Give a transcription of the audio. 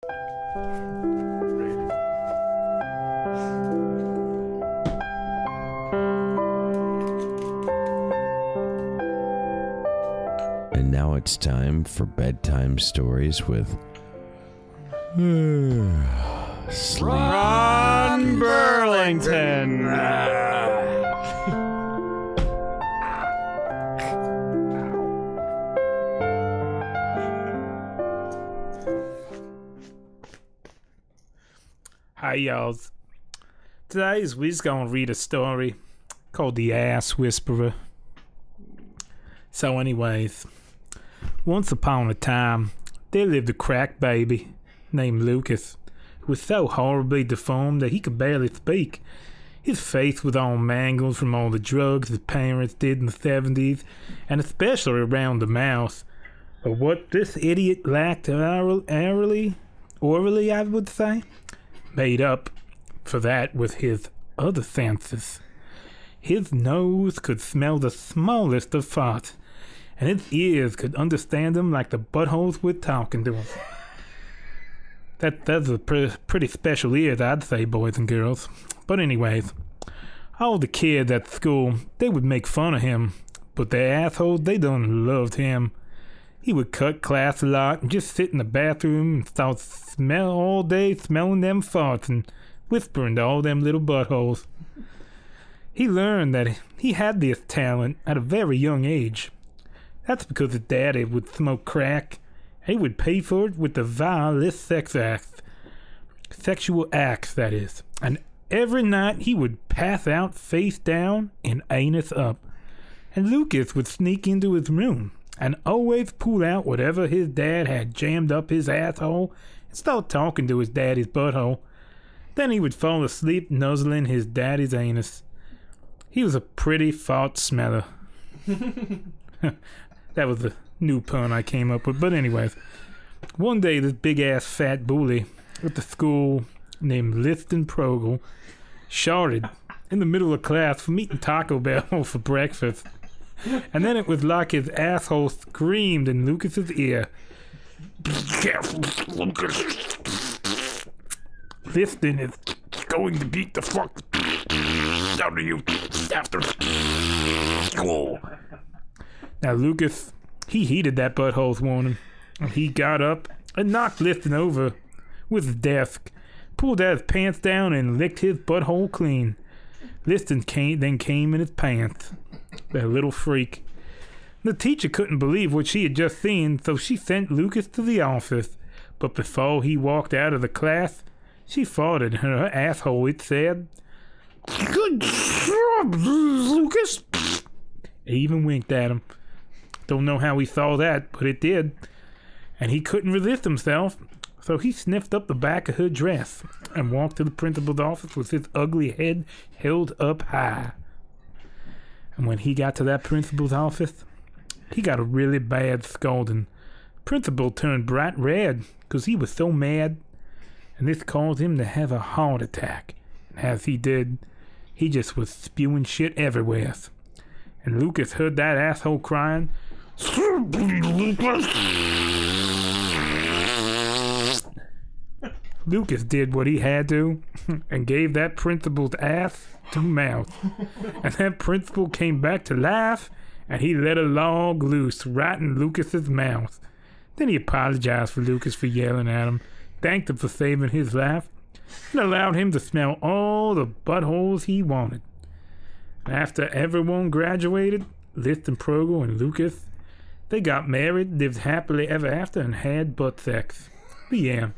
And now it's time for bedtime stories with Sleep. Ron Burlington. Hi, y'all. Today we're just gonna read a story called The Ass Whisperer. So anyways, once upon a time, there lived a crack baby named Lucas, who was so horribly deformed that he could barely speak. His face was all mangled from all the drugs his parents did in the 70s, and especially around the mouth. But what this idiot lacked orally, I would say, made up for that with his other senses. His nose could smell the smallest of farts, and his ears could understand them like the buttholes were talking to him. That's a pretty special ears, I'd say, boys and girls. But anyways, all the kids at school, they would make fun of him, but the assholes, they done loved him. He would cut class a lot and just sit in the bathroom and start all day smelling them farts and whispering to all them little buttholes. He learned that he had this talent at a very young age. That's because his daddy would smoke crack. He would pay for it with the vilest sexual acts, that is. And every night he would pass out face down and anus up. And Lucas would sneak into his room and always pull out whatever his dad had jammed up his asshole and start talking to his daddy's butthole. Then he would fall asleep nuzzling his daddy's anus. He was a pretty fart smeller. That was a new pun I came up with. But anyways, one day this big-ass fat bully at the school named Liston Progel sharded in the middle of class from eating Taco Bell for breakfast. And then it was like his asshole screamed in Lucas's ear. "Be careful, Lucas. Liston is going to beat the fuck out of you after school." Now Lucas, he heeded that butthole's warning, and he got up and knocked Liston over with his desk, pulled out his pants down and licked his butthole clean. Liston then came in his pants. That little freak. The teacher couldn't believe what she had just seen, so she sent Lucas to the office. But before he walked out of the class, she farted in her asshole. It said, "Good job, Lucas." It even winked at him. Don't know how he saw that, but it did. And he couldn't resist himself, so he sniffed up the back of her dress and walked to the principal's office with his ugly head held up high. And when he got to that principal's office, he got a really bad scolding. Principal turned bright red because he was so mad, and this caused him to have a heart attack. And as he did, he just was spewing shit everywhere. And Lucas heard that asshole crying, Lucas did what he had to and gave that principal's ass to mouth. And that principal came back to life, and he let a log loose right in Lucas's mouth. Then he apologized for Lucas for yelling at him, thanked him for saving his life, and allowed him to smell all the buttholes he wanted. After everyone graduated, Liston Progel and Lucas, they got married, lived happily ever after, and had butt sex. The end.